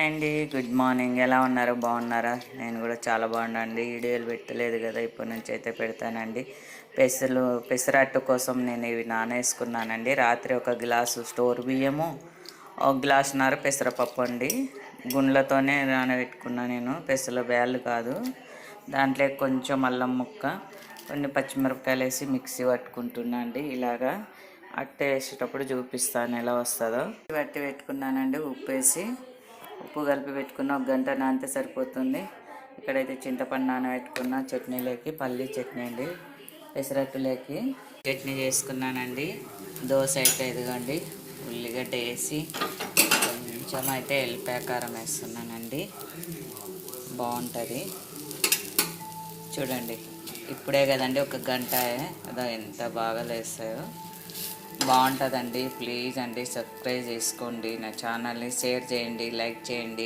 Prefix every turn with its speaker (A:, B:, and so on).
A: అండి good morning. ఎలా ఉన్నారు? బాగున్నారా? నేను కూడా చాలా బాగున్నానండి. వీడియోలు పెట్టలేదు కదా, ఇప్పటి నుంచి అయితే పెడతానండి. పెసరట్టు కోసం నేను ఇవి నానేసుకున్నానండి. రాత్రి ఒక గ్లాసు స్టోర్ బియ్యము, ఒక గ్లాసున్నర పెసరపప్పు అండి. గుండ్లతోనే నానబెట్టుకున్నా నేను, పెసల బ్యాళ్ళు కాదు. దాంట్లో కొంచెం అల్లం ముక్క, కొన్ని పచ్చిమిరపకాయలు వేసి మిక్సీ పట్టుకుంటున్నా అండి. ఇలాగా అట్టే వేసేటప్పుడు చూపిస్తాను ఎలా వస్తుందో. పట్టి పెట్టుకున్నానండి. ఉప్పు కలిపి పెట్టుకున్న, ఒక గంట నానితే సరిపోతుంది. ఇక్కడైతే చింతపండు నానబెట్టుకున్న, చట్నీలోకి పల్లీ చట్నీ అండి, పెసరట్టులోకి చట్నీ చేసుకున్నానండి. దోశ అయితే ఇదిగోండి, ఉల్లిగడ్డ వేసి కొంచెం అయితే ఎల్లిపాయ కారం వేస్తున్నానండి. బాగుంటుంది చూడండి. ఇప్పుడే కదండి, ఒక గంట అదో ఎంత బాగా లేస్తాయో. బాగుంటుందండి. ప్లీజ్ అండి సబ్స్క్రైబ్ చేసుకోండి, నా ఛానల్ని షేర్ చేయండి, లైక్ చేయండి.